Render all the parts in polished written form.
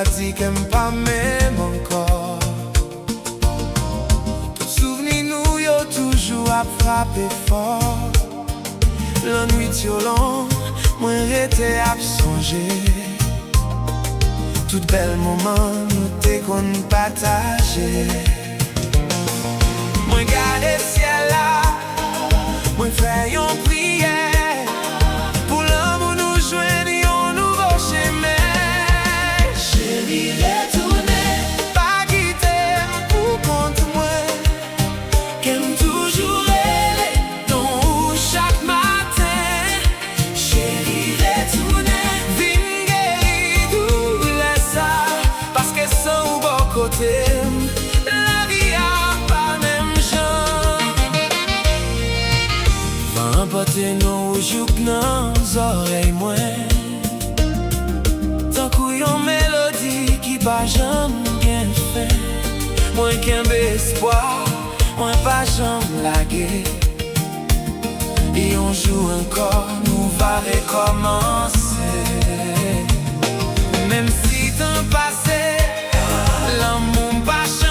pas dit qu'elle pas même encore. Tout souvenir nous yo toujours à frapper fort. La nuit violent, moi j'étais à songer. Tout bel moment nous t'es qu'on partager. Moi garder le ciel là, moi faire une prière pour l'amour nous joindre un nouveau chemin. Chérie, retourner, pas quitter pour contre moi, qu'aime toujours elle dans chaque matin. Chérie, retourner, viens guérir tout ça, parce que sans bon côté. Emporter nos joues dans les oreilles moins. Tant qu'il y a une mélodie qui pas jamais bien fait. Moins qu'un espoir, moins pas jamais laguer. Et on joue encore, nous va recommencer. Même si temps passé, l'amour pas changé.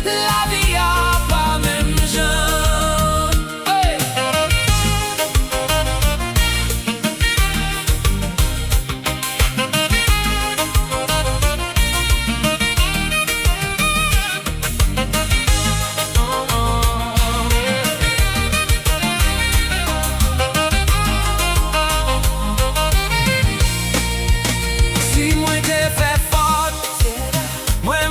La vie a pas même genre. Hey! Si moi t'ai fait faute, moi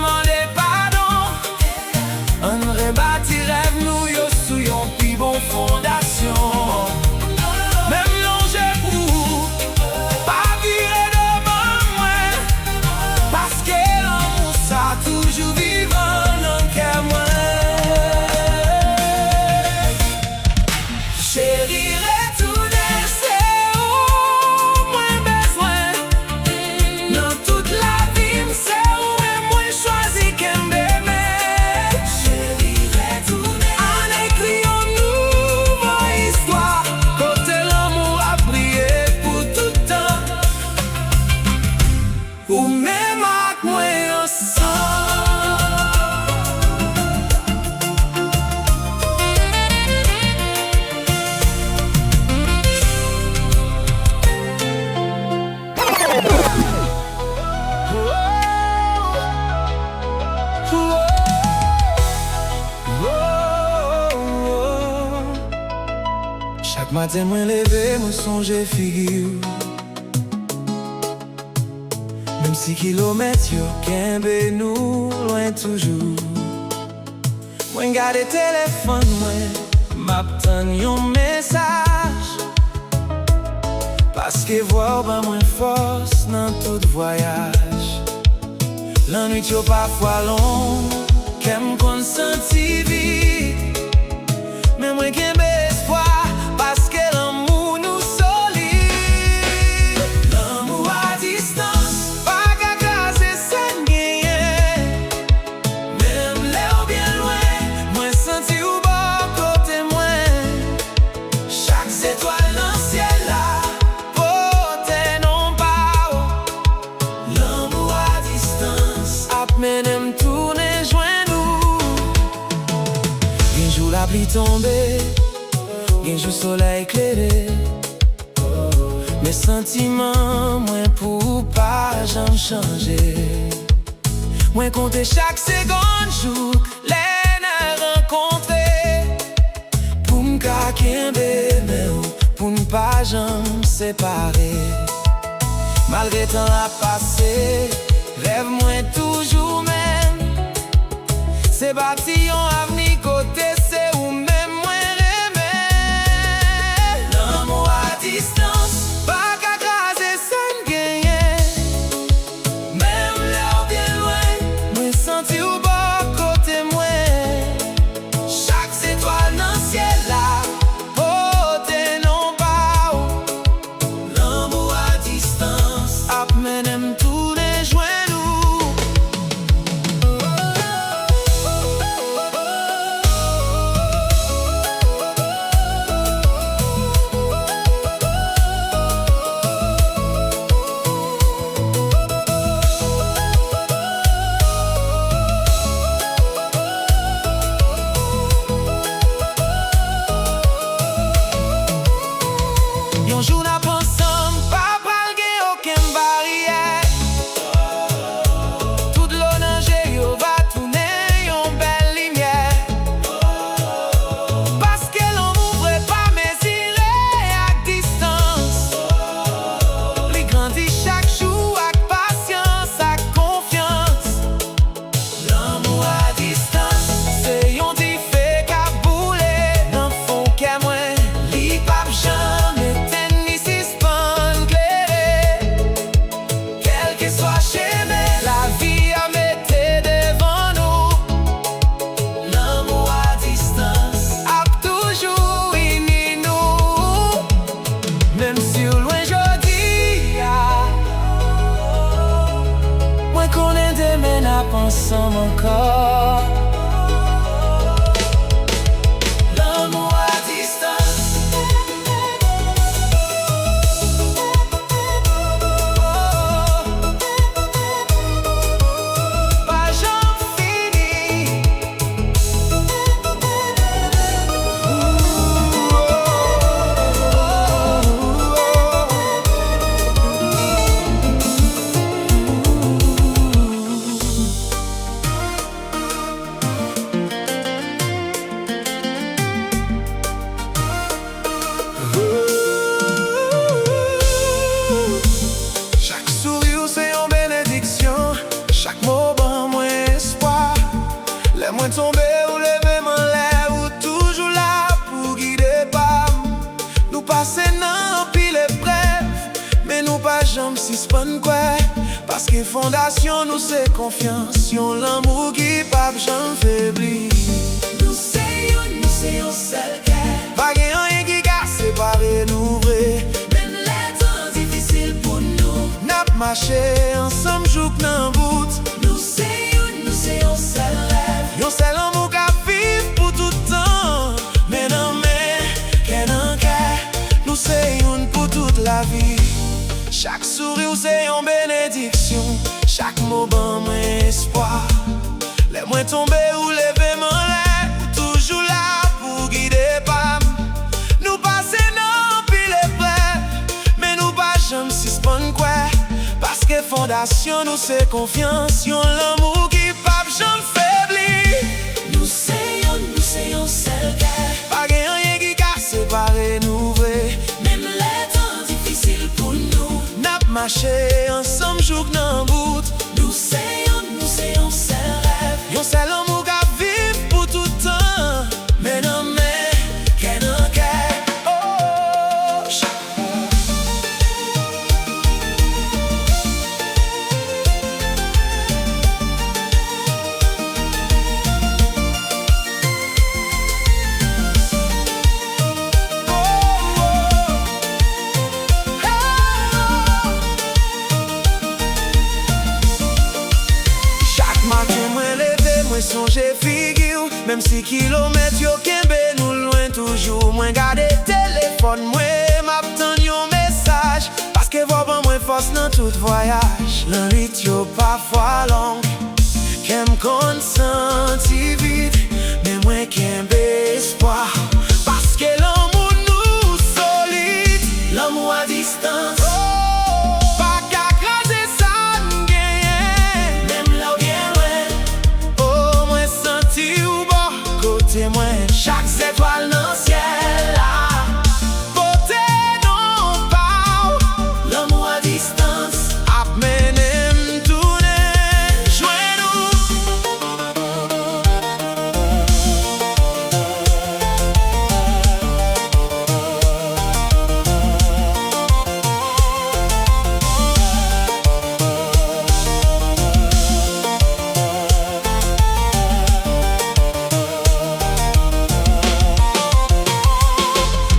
bâti rêve nous yo sous yon pi bon fondation. Même longer pour pas virer devant moi, parce que l'amour ça toujours vivant dans cœur moi. Chérie, retourner c'est où moins besoin. Dans toute la vie c'est où moins choisi qu'un bébé. Ou même avec moi ensemble. Chaque matin moi levé, moi songe figure. Même si kilomètres yo kembe nous loin toujours. Moi garde téléphone moi, m'attend yon message. Parce que voir ben moins force dans tout voyage. La nuit yo parfois long, qu'aime qu'on senti vite. Mais moi kembe espoir, parce que l'amour nous solide. L'amour à distance. La pluie tombée, un jour soleil éclairé. Mes sentiments, moi pour pas jamais changer. Moi compter chaque seconde, jour, les rencontrer. Pour m'caquer un bébé, pour ne pas jamais séparer. Malgré temps à passer, rêve moi toujours même. C'est bâti un avenir côté. Chaque étoile dans le ciel. barrière. Tout l'eau nager yo va tourner yon belle lumière. Parce que l'on m'ouvre pas mesurer à distance. Les grandit chaque jour avec patience, avec confiance. L'amour à distance, c'est yon di fait qu'à bouler dans fond qu'est moins. Li pap jamais ten ni suspend clairé. Quel que soit chemin, la vie a mette devant nous. L'amour à distance a toujours uni nous. Même si au loin jodi moi qu'on est demain à penser encore. L'amour à distance. Pas jamais fini. Chaque sourire c'est une bénédiction. Chaque mot ban moi espoir. Les moins tombés ou lever mon lèvres ou toujours là pour guider pas. Nous passer dans pile épreuve, mais nous pas jamais suspendre quoi. Parce que fondation nous c'est confiance. Yon l'amour qui pas jamais faibli. Nous c'est un seul cœur. Pas gen rien qui a séparé nous vrai. Même les temps difficiles pour nous. N'a marché ensemble jour dans bout. Nous c'est un seul rêve. Yon seul amour qui vive pour tout temps. Mais non mais qu'un en cœur. Nous c'est une pour toute la vie. Chaque sourire c'est une bénédiction. Chaque mot ban moi espoir. Les moins tombés ou lever mon lèvres, toujours là pour guider pas. Nous passer non pile épreuve, mais nous pas jamais suspendre quoi. Parce que fondation nous c'est confiance. Yon l'amour qui pas jamais faibli. Nous c'est un seul cœur. Pas gen rien qui a séparé nous vrai. Même les temps difficiles pour nous. N'a marché ensemble jour dans bout. Nous c'est un seul rêve. Yon seul amour qui vive pour tout temps. Mais non mais qu'un en cœur. Oh, chaque matin moi levé, moi songe figure. Même si kilomètres yo kembe nous loin toujours. Moi garder téléphone, moi m'attend yon message. Parce que voix ban moi force dans tout voyage. L'enrit yo parfois long. Qu'aime consenti vite. Mais moi kembe espoir. Parce que l'amour nous solide. L'amour à distance. Pas qu'à craser ça n'gagne. Même là bien loin. Oh moi senti ou bas. Côté moi chaque étoile dans le ciel là. Côté non pas. L'amour à distance. Apmenem tourner. Joins nous.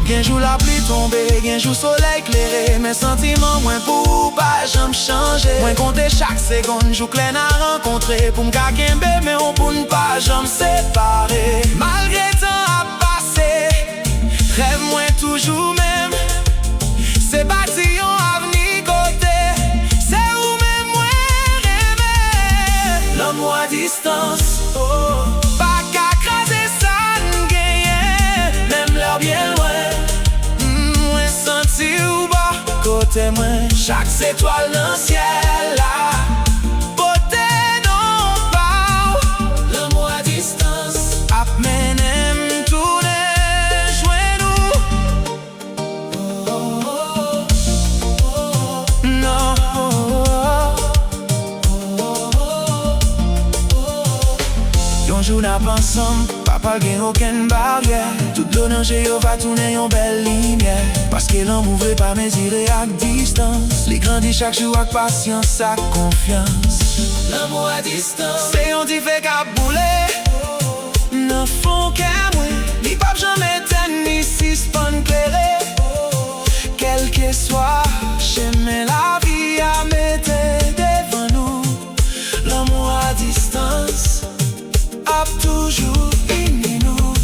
Gen jour la pluie tombée, gen jour soleil éclairé. Mes sentiments moins pour pas jamais changer. Moins compter chaque seconde, jour clair à rencontrer. Pour m'ka kembe, mais on pour ne pas jamais séparer. Malgré temps à passer, rêve moins toujours même. C'est bâti yon avenir côté. C'est où même moins rêver. L'amour à distance. Oh. Pas qu'à craser ça n'gagne. Même l'heure bien loin. Moi senti ou bas côté moi. Chaque étoiles dans le ciel là. Beauté non pas l'amour à distance. Apmenem tourner joint nous. Non. Yon jour n'a pas ensemble, papa gen aucune barrière. Tout l'eau dans yo va tourner yon belle lumière. Parce que l'amour veut pas mesurer à distance. Les grandit chaque jour avec patience, avec confiance. L'amour à distance, c'est yon qui fait qu'à bouler. Ne font qu'à moi, ni pas jamais ten ni si spon clairé. Quel que soit, j'aime la vie à mettre devant nous. L'amour à distance a toujours uni nous.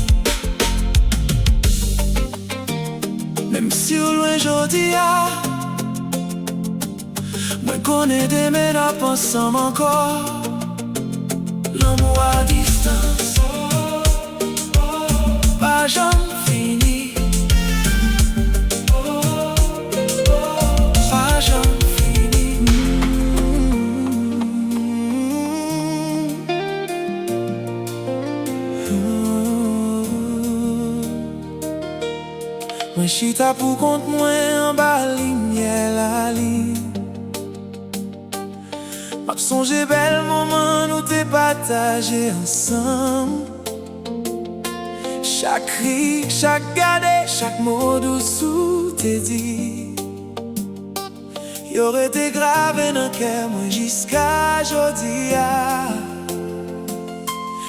Même si au loin j'odi a, moi connais des mais n'a pas ensemble encore. L'amour à distance, pas jamais fini. Pas jamais fini. Moi chita pour compte moi en bas lumière la ligne. M'a songé bel moment nous t'es partagé ensemble. Chaque cri, chaque gardé, chaque mot douce t'es dit. Y'aurait été gravé dans le cœur moi jusqu'à jodi.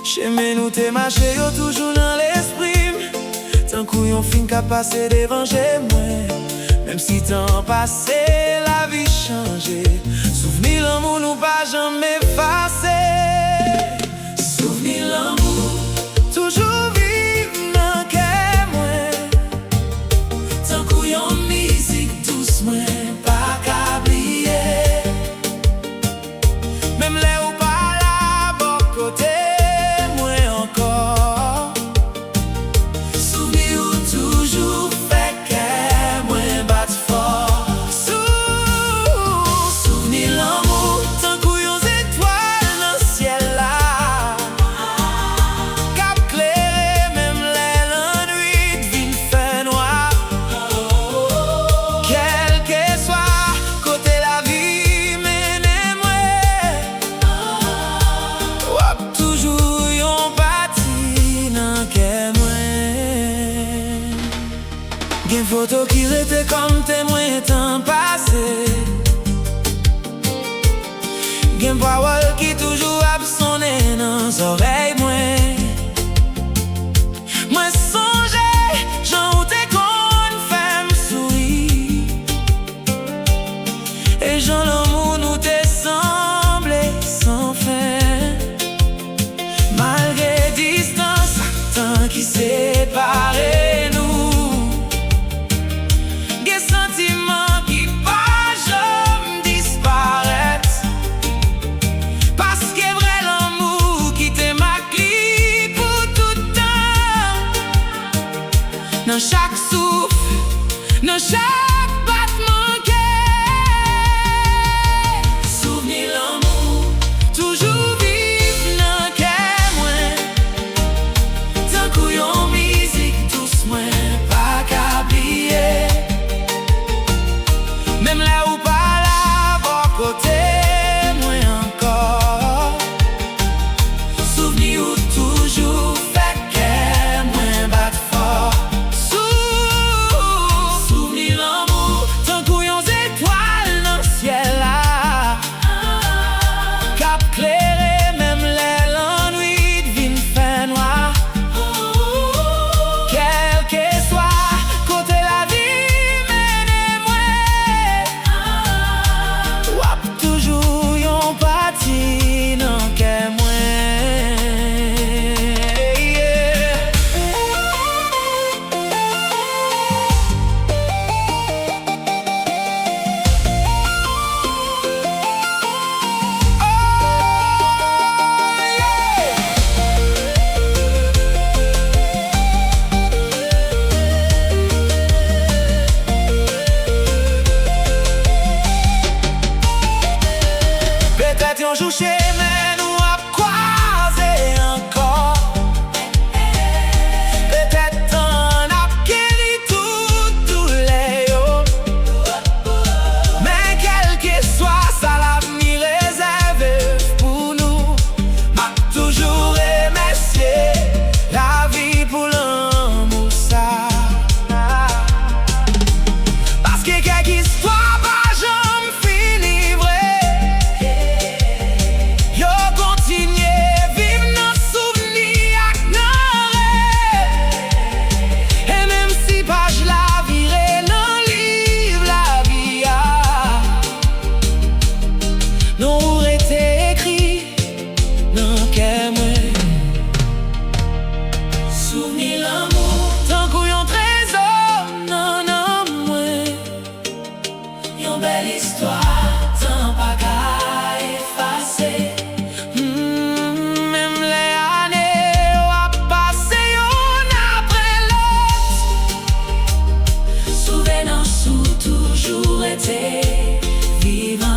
Chemin nous t'es marché yo toujours dans l'esprit. Tant qu'on yon fin qu'a passé devant chez moi. Même si temps passé, la vie changé. Souvenir l'amour nous pas jamais effacé. Souvenir l'amour toujours vive dans cœur moi. Tant qu'on yon musique douce moi pas qu'oublier. Même les ou pas là bon côté moi encore. Gen photo qui rete comme témoin temps passé. Gen parole qui toujours absonné dans les oreilles moi. Moi songe, j'en ou t'es qu'on fait m'sourire. Et j'en l'amour nous t'es semblé sans fin. Malgré distance, tant qui sépare nous. Dans chaque souffle, dans chaque battement cœur. un jour chez nous à croiser encore. Peut-être un acquéri tous les jours. Mais quel que soit ça, l'avenir réservé pour nous. M'a toujours remercié la vie pour l'amour ça. Parce que quelque histoire pas jamais fini vrai. Yo continue vivre nos souvenirs ak nos rêves. Et même si page la virée dans livre la vie a, nous été écrit dans qu'est moi. Souvenir l'amour tant qu'on yon trésor non non moi. Yon belle histoire tant pas qu'à effacer. Même les années ont passé une après l'autre. Souvenance toujours été vivant.